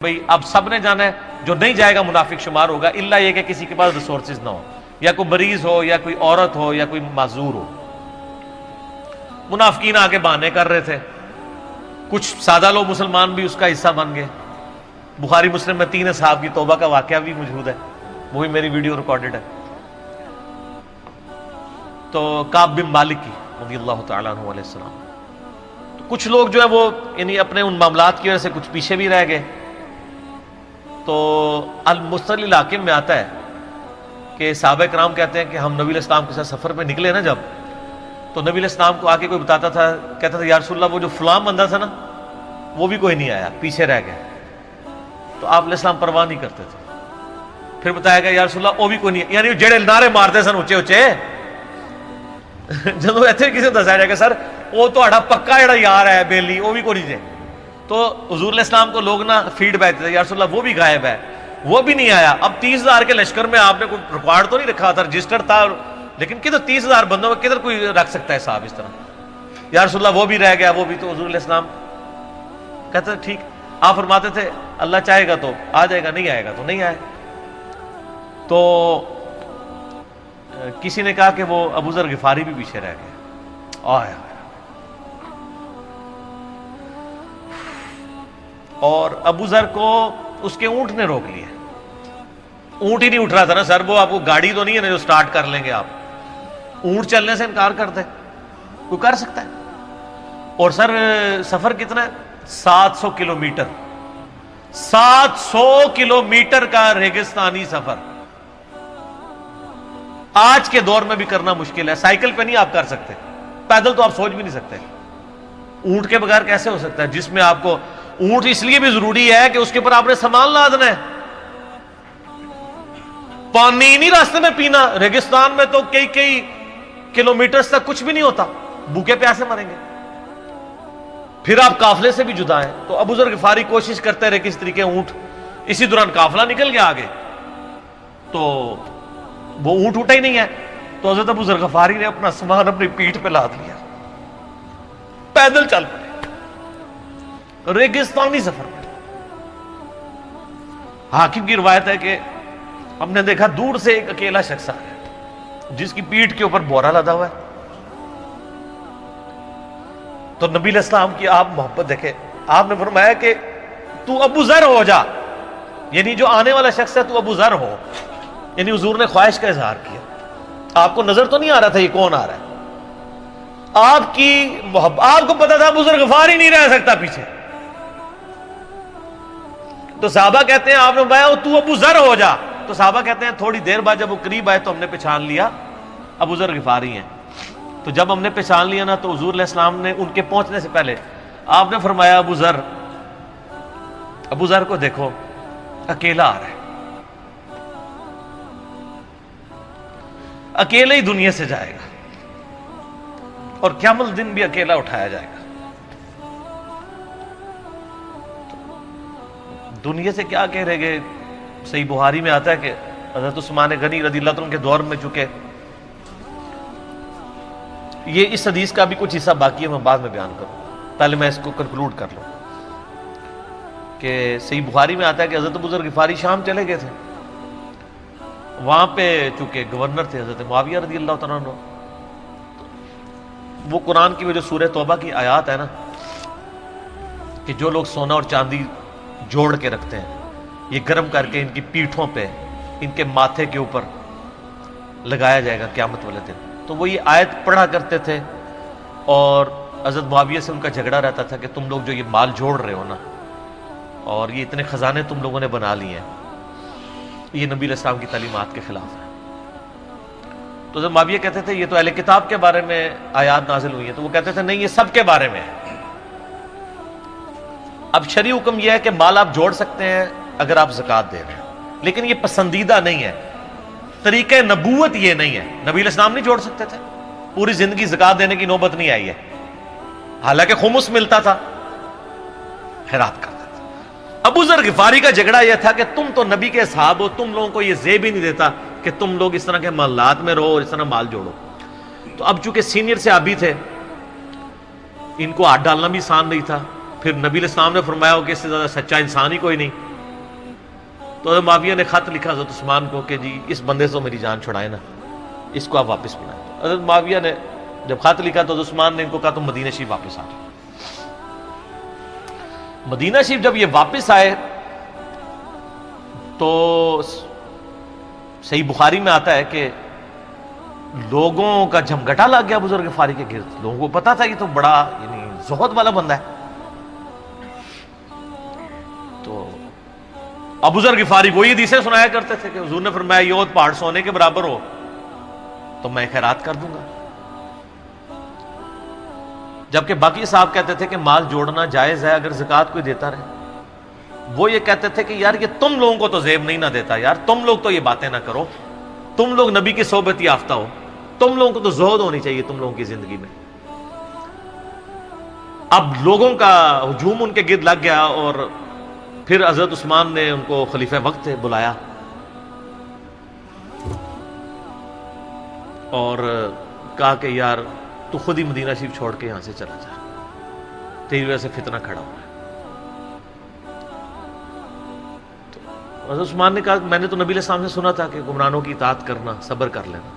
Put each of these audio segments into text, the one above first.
بھئی اب سب نے جانا ہے، جو نہیں جائے گا منافق شمار ہوگا، الا یہ کہ کسی کے پاس ریسورسز نہ ہو، یا کوئی مریض ہو، یا کوئی عورت ہو، یا کوئی معذور ہو۔ منافقین آگے بہانے کر رہے تھے، کچھ سادہ لوگ مسلمان بھی اس کا حصہ بن گئے۔ بخاری مسلم میں 3 اصحاب کی توبہ کا واقعہ بھی موجود ہے، وہی میری ویڈیو ریکارڈڈ ہے۔ تو کعب بن مالک کی رضی اللہ تعالیٰ عنہ علیہ السلام، تو کچھ لوگ جو ہے وہ یعنی اپنے ان معاملات کی وجہ سے کچھ پیچھے بھی رہ گئے۔ تو المستدل الحاکم میں آتا ہے کہ صحابہ کرام کہتے ہیں کہ ہم نبی علیہ السلام کے ساتھ سفر پہ نکلے نا جب، تو نبی علیہ السلام کو آ کے کوئی بتاتا تھا، کہتا تھا یا رسول اللہ وہ جو فلاں بندہ تھا نا وہ بھی کوئی نہیں آیا، پیچھے رہ گیا۔ تو آپ علیہ السلام پرواہ نہیں کرتے تھے۔ پھر بتایا گیا یا رسول اللہ وہ بھی کوئی نہیں، یعنی جڑے نعرے مارتے سن اچے اچے جدو ایتھے کسی کو دسایا جائے گا سر وہ تہاڈا پکا جڑا یار ہے بیلی وہ بھی کوئی نہیں جائے، تو حضور علیہ السلام کو لوگ نا فیڈ بیک دیتے یا رسول اللہ وہ بھی غائب ہے، وہ بھی نہیں آیا۔ اب 30,000 کے لشکر میں آپ نے کوئی ریکارڈ تو نہیں رکھا تھا، رجسٹر تھا، لیکن کدھر 30,000 بندوں میں کدھر کوئی رکھ سکتا ہے صاحب اس طرح، یا رسول اللہ وہ بھی رہ گیا، وہ بھی۔ تو حضور علیہ السلام کہتے ٹھیک، آپ فرماتے تھے اللہ چاہے گا تو آ جائے گا، نہیں آئے گا تو نہیں آئے۔ تو کسی نے کہا کہ وہ ابو ذر غفاری بھی پیچھے رہ گیا، آیا اور ابو ذر کو اس کے اونٹ نے روک لیا۔ اونٹ ہی نہیں اٹھ رہا تھا نا سر، وہ آپ کو گاڑی تو نہیں ہے نا جو سٹارٹ کر لیں گے آپ، اونٹ چلنے سے انکار کر دے، کوئی کر سکتا ہے؟ اور سر سفر کتنا ہے؟ 700 کلومیٹر، 700 کلومیٹر کا ریگستانی سفر آج کے دور میں بھی کرنا مشکل ہے۔ سائیکل پہ نہیں آپ کر سکتے، پیدل تو آپ سوچ بھی نہیں سکتے، اونٹ کے بغیر کیسے ہو سکتا ہے؟ جس میں آپ کو اونٹ اس لیے بھی ضروری ہے کہ اس کے اوپر آپ نے سامان لادنا ہے، پانی نہیں راستے میں پینا، ریگستان میں تو کئی کلومیٹرز تک کچھ بھی نہیں ہوتا، بھوکے پیاسے مریں گے۔ پھر آپ قافلے سے بھی جدا ہیں۔ تو ابو ذر غفاری کوشش کرتے رہے کس طریقے اونٹ، اسی دوران قافلہ نکل گیا آگے، تو وہ اونٹ اٹھا ہی نہیں ہے، تو حضرت ابو ذر غفاری نے اپنا سامان اپنی پیٹھ پہ لاد لیا، پیدل چل پڑے ریگستانی سفر میں۔ حاکم کی روایت ہے کہ ہم نے دیکھا دور سے ایک اکیلا شخص آ گیا جس کی پیٹھ کے اوپر بورا لدا ہوا ہے۔ تو نبی علیہ السلام کی آپ محبت دیکھیں، آپ نے فرمایا کہ تو ابو ذر ہو جا، یعنی جو آنے والا شخص ہے تو ابو ذر ہو، یعنی حضور نے خواہش کا اظہار کیا۔ آپ کو نظر تو نہیں آ رہا تھا یہ کون آ رہا ہے، آپ کی محبت، آپ کو پتا تھا ابو ذر غفاری نہیں رہ سکتا پیچھے۔ تو صحابہ کہتے ہیں آپ نے فرمایا تو ابو ذر ہو جا، تو صحابہ کہتے ہیں تھوڑی دیر بعد جب وہ قریب آئے تو ہم نے پہچان لیا ابو ذر غفاری ہیں۔ تو جب ہم نے پہچان لیا نا تو حضور علیہ السلام نے ان کے پہنچنے سے پہلے آپ نے فرمایا ابو ذر کو دیکھو اکیلا آ رہا ہے، اکیلے ہی دنیا سے جائے گا اور قیامت الدن بھی اکیلا اٹھایا جائے گا۔ دنیا سے کیا کہہ رہے گے؟ صحیح بخاری میں آتا ہے کہ حضرت عثمان غنی رضی اللہ عنہ کے دور میں چکے، یہ اس حدیث کا بھی کچھ حصہ باقی ہے، میں بعد میں بیان کروں، پہلے میں اس کو کنکلوڈ کر لوں کہ صحیح بخاری میں آتا ہے کہ حضرت ابو ذر غفاری شام چلے گئے تھے، وہاں پہ چونکہ گورنر تھے حضرت معاویہ رضی اللہ تعالیٰ عنہ، وہ قرآن کی وہ جو سورہ توبہ کی آیات ہے نا کہ جو لوگ سونا اور چاندی جوڑ کے رکھتے ہیں یہ گرم کر کے ان کی پیٹھوں پہ، ان کے ماتھے کے اوپر لگایا جائے گا قیامت والے دن، تو وہ یہ آیت پڑھا کرتے تھے، اور حضرت معاویہ سے ان کا جھگڑا رہتا تھا کہ تم لوگ جو یہ مال جوڑ رہے ہو نا اور یہ اتنے خزانے تم لوگوں نے بنا لیے ہیں، یہ نبی علیہ السلام کی تعلیمات کے خلاف ہے۔ تو حضرت معاویہ کہتے تھے یہ تو اہل کتاب کے بارے میں آیات نازل ہوئی ہیں، تو وہ کہتے تھے نہیں یہ سب کے بارے میں ہے۔ اب شرعی حکم یہ ہے کہ مال آپ جوڑ سکتے ہیں اگر آپ زکوٰۃ دے رہے ہیں، لیکن یہ پسندیدہ نہیں ہے، طریقہ نبوت یہ نہیں ہے۔ نبی علیہ السلام نہیں جوڑ سکتے تھے، پوری زندگی زکوٰۃ دینے کی نوبت نہیں آئی ہے، حالانکہ خمس ملتا تھا، خیرات کرتے تھے۔ ابو ذر غفاری کا جھگڑا یہ تھا کہ تم تو نبی کے اصحاب ہو، تم لوگوں کو یہ زیب ہی نہیں دیتا کہ تم لوگ اس طرح کے محلات میں رہو اور اس طرح مال جوڑو۔ تو اب چونکہ سینئر صحابی تھے، ان کو ہاتھ ڈالنا بھی آسان نہیں تھا، پھر نبی علیہ السلام نے فرمایا ہو کہ اس سے زیادہ سچا انسان ہی کوئی نہیں، تو حضرت معاویہ نے خط لکھا حضرت عثمان کو کہ جی اس بندے سے میری جان چھڑائے نا، اس کو آپ واپس بلائیں. حضرت معاویہ نے جب خط لکھا تو حضرت عثمان نے ان کو کہا تم مدینہ شریف واپس آ جاؤ. مدینہ شریف جب یہ واپس آئے تو صحیح بخاری میں آتا ہے کہ لوگوں کا جھمگٹا لگ گیا بزرگ غفاری کے گرد. لوگوں کو پتا تھا یہ تو بڑا یعنی زہد والا بندہ ہے. تو اب بزرگ غفاری وہی حدیثیں سنایا کرتے تھے کہ حضور نے فرمایا یہ احد پہاڑ سونے کے برابر ہو تو میں خیرات کر دوں گا. جبکہ باقی صاحب کہتے تھے کہ مال جوڑنا جائز ہے اگر زکوٰۃ کوئی دیتا رہے. وہ یہ کہتے تھے کہ یار یہ تم لوگوں کو تو زیب نہیں نہ دیتا، یار تم لوگ تو یہ باتیں نہ کرو، تم لوگ نبی کی صحبت یافتہ ہو، تم لوگوں کو تو زہد ہونی چاہیے تم لوگوں کی زندگی میں. اب لوگوں کا ہجوم ان کے گرد لگ گیا اور پھر حضرت عثمان نے ان کو خلیفہ وقت بلایا اور کہا کہ یار تو خود ہی مدینہ شریف چھوڑ کے یہاں سے چلا جا، تیری وجہ سے فتنہ کھڑا ہوا ہے. تو حضرت عثمان نے کہا میں نے تو نبی علیہ السلام سے سنا تھا کہ گمرانوں کی اطاعت کرنا، صبر کر لینا.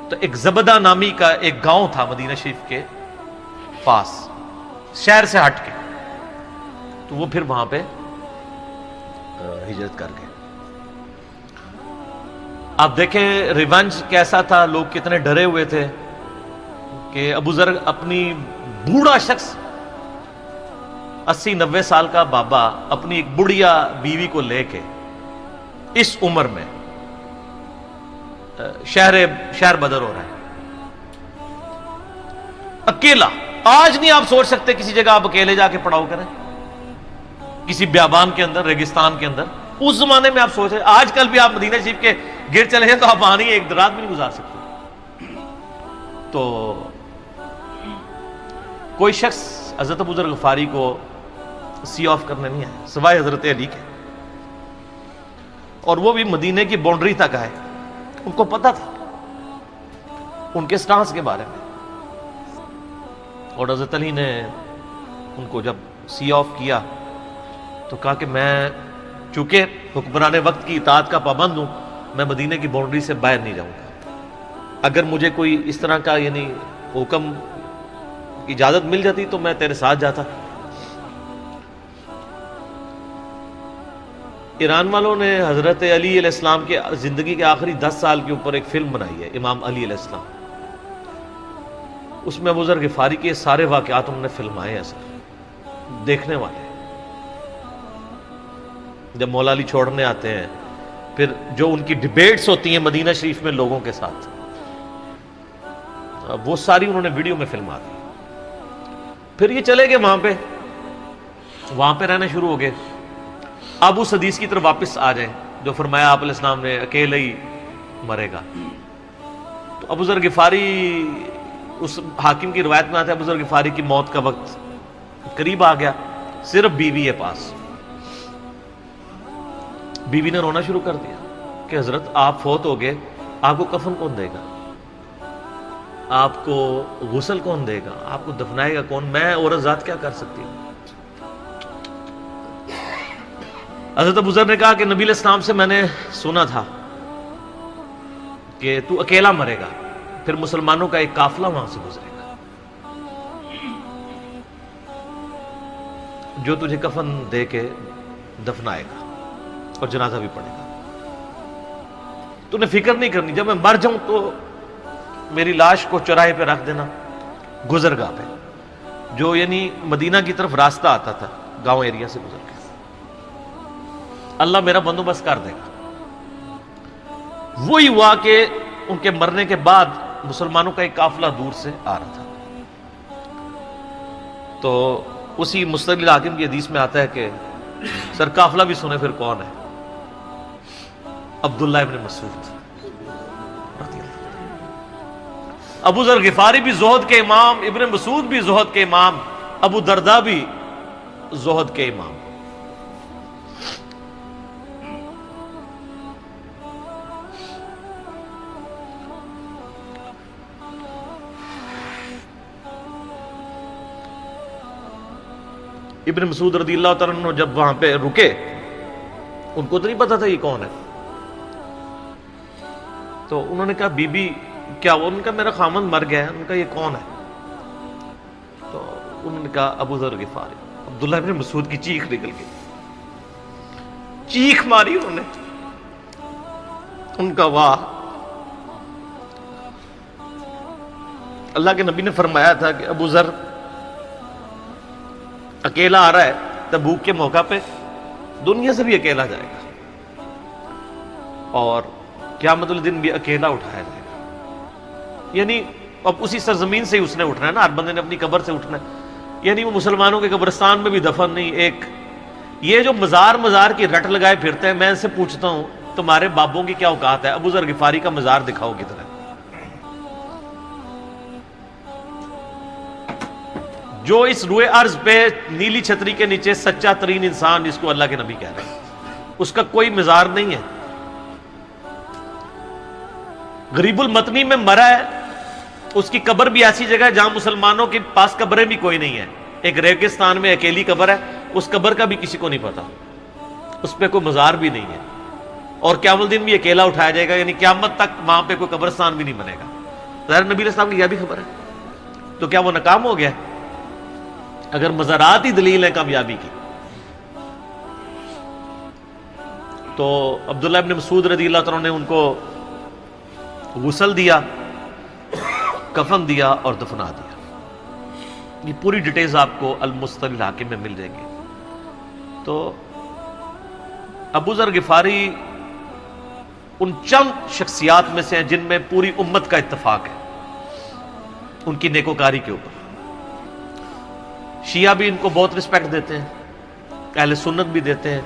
تو ایک زبدہ نامی کا ایک گاؤں تھا مدینہ شریف کے پاس، شہر سے ہٹ کے، تو وہ پھر وہاں پہ ہجرت کر گئے. آپ دیکھیں ریونج کیسا تھا، لوگ کتنے ڈرے ہوئے تھے کہ ابو ذر اپنی بوڑھا شخص 80-90 سال کا بابا اپنی ایک بڑھیا بیوی کو لے کے اس عمر میں شہر بدر ہو رہا ہے اکیلا. آج نہیں آپ سوچ سکتے کسی جگہ آپ اکیلے جا کے پڑاؤ کریں کسی بیابان کے اندر، ریگستان کے اندر. اس زمانے میں آپ سوچ رہے، آج کل بھی آپ مدینہ شریف کے گرد چلے جائیں تو آپ آنی ایک رات بھی نہیں گزار سکتے. تو کوئی شخص حضرت ابو ذر غفاری کو سی آف کرنے نہیں آیا سوائے حضرت علی کے، اور وہ بھی مدینے کی باؤنڈری تک آئے. ان کو پتا تھا ان کے سٹانس کے بارے میں، اور حضرت علی نے ان کو جب سی آف کیا تو کہا کہ میں چونکہ حکمران وقت کی اطاعت کا پابند ہوں، میں مدینے کی باؤنڈری سے باہر نہیں جاؤں گا. اگر مجھے کوئی اس طرح کا یعنی حکم اجازت مل جاتی تو میں تیرے ساتھ جاتا. ایران والوں نے حضرت علی علیہ السلام کے زندگی کے آخری 10 سال کے اوپر ایک فلم بنائی ہے، امام علی علیہ السلام. اس میں ابو ذر غفاری کے سارے واقعات انہوں نے فلمائے ہیں سر. دیکھنے والے جب مولا علی چھوڑنے آتے ہیں، پھر جو ان کی ڈیبیٹس ہوتی ہیں مدینہ شریف میں لوگوں کے ساتھ، وہ ساری انہوں نے ویڈیو میں فلما دی. پھر یہ چلے گئے وہاں پہ رہنا شروع ہو گئے. اب اس حدیث کی طرف واپس آ جائیں جو فرمایا آپ علیہ السلام نے اکیلے ہی مرے گا. تو ابو ذر غفاری، اس حاکم کی روایت میں آتا ہے ابو ذر غفاری کی موت کا وقت قریب آ گیا، صرف بیوی ہے پاس. بیوی نے رونا شروع کر دیا کہ حضرت آپ فوت ہو گئے، آپ کو کفن کون دے گا، آپ کو غسل کون دے گا، آپ کو دفنائے گا کون، میں عورت ذات کیا کر سکتی ہوں. حضرت ابو ذر نے کہا کہ نبی علیہ السلام سے میں نے سنا تھا کہ تو اکیلا مرے گا، پھر مسلمانوں کا ایک قافلہ وہاں سے گزرے گا جو تجھے کفن دے کے دفنائے گا اور جنازہ بھی پڑے گا. تو نے فکر نہیں کرنی، جب میں مر جاؤں تو میری لاش کو چوراہے پہ رکھ دینا، گزرگاہ پہ، جو یعنی مدینہ کی طرف راستہ آتا تھا گاؤں ایریا سے گزر کے. اللہ میرا بندوبست کر دے گا. وہی ہوا کہ ان کے مرنے کے بعد مسلمانوں کا ایک قافلہ دور سے آ رہا تھا. تو اسی مستقل حاکم کی حدیث میں آتا ہے کہ سر قافلہ بھی سنے پھر کون ہے، عبداللہ ابن مسعود رضی اللہ. ابو ذر غفاری بھی زہد کے امام، ابن مسعود بھی زہد کے امام، ابو درداء بھی زہد کے امام. ابن مسعود رضی اللہ تعالیٰ عنہ جب وہاں پہ رکے، ان کو تو نہیں پتا تھا یہ کون ہے. تو انہوں نے کہا بی بی کیا وہ؟ ان کا میرا خامند مر گیا ہے. ان کا یہ کون ہے؟ تو انہوں نے کہا ابو ذر غفاری. عبداللہ ابن مسعود کی چیخ نکل گئی, چیخ ماری انہوں نے. ان کا واہ. اللہ کے نبی نے فرمایا تھا کہ ابو ذر اکیلا آ رہا ہے تبوک کے موقع پہ, دنیا سے بھی اکیلا جائے گا, اور قیامت الدن بھی اکیلا اٹھایا جائے گا. یعنی اب اسی سرزمین سے ہی اس نے اٹھنا ہے نا, ہر بندے نے اپنی قبر سے اٹھنا ہے. یعنی وہ مسلمانوں کے قبرستان میں بھی دفن نہیں. ایک یہ جو مزار کی رٹ لگائے پھرتے ہیں, میں ان سے پوچھتا ہوں تمہارے بابوں کی کیا اوقات ہے؟ ابو ذر غفاری کا مزار دکھاؤ کدھر ہے. جو اس روئے ارض پہ نیلی چھتری کے نیچے سچا ترین انسان جس کو اللہ کے نبی کہہ رہے ہیں, اس کا کوئی مزار نہیں ہے. غریب المطنی میں مرا ہے, اس کی قبر بھی ایسی جگہ ہے جہاں مسلمانوں کے پاس قبریں بھی کوئی نہیں ہے. ایک ریگستان میں اکیلی قبر ہے, اس قبر کا بھی کسی کو نہیں پتا, اس پہ کوئی مزار بھی نہیں ہے, اور قیامت الدین بھی اکیلا اٹھایا جائے گا. یعنی قیامت تک وہاں پہ کوئی قبرستان بھی نہیں بنے گا. ظاہر نبی علیہ السلام کی یہ بھی خبر ہے, تو کیا وہ ناکام ہو گیا اگر مزارات ہی دلیل ہے کامیابی کی؟ تو عبداللہ ابن مسعود رضی اللہ عنہ نے ان کو غسل دیا, کفن دیا اور دفنا دیا. یہ پوری ڈیٹیلز آپ کو المستدرک الحاکم میں مل جائیں گی. تو ابو ذر غفاری ان چند شخصیات میں سے ہیں جن میں پوری امت کا اتفاق ہے ان کی نیکوکاری کے اوپر. شیعہ بھی ان کو بہت رسپیکٹ دیتے ہیں, اہل سنت بھی دیتے ہیں,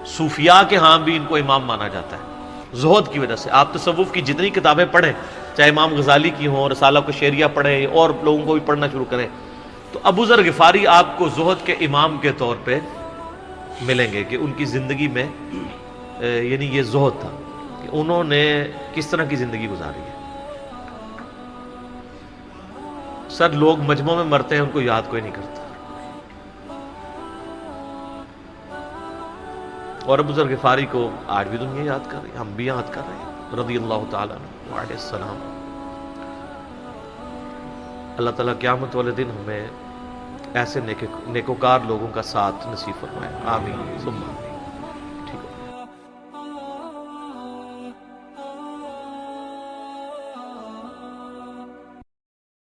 صوفیاء کے ہاں بھی ان کو امام مانا جاتا ہے زہد کی وجہ سے. آپ تصوف کی جتنی کتابیں پڑھیں, چاہے امام غزالی کی ہوں, رسالہ قشیریہ پڑھیں, اور لوگوں کو بھی پڑھنا شروع کریں, تو ابو ذر غفاری آپ کو زہد کے امام کے طور پہ ملیں گے کہ ان کی زندگی میں یعنی یہ زہد تھا کہ انہوں نے کس طرح کی زندگی گزاری ہے. سر لوگ مجمع میں مرتے ہیں, ان کو یاد کوئی نہیں کرتا, اور ابو ذر غفاری کو آج بھی دنیا یاد کر رہی ہے, ہم بھی یاد کر رہے ہیں رضی اللہ تعالیٰ عنہ علیہ السلام. اللہ تعالیٰ قیامت والے دن ہمیں ایسے نیکوکار لوگوں کا ساتھ نصیب فرمائے. آمین ثم آمین.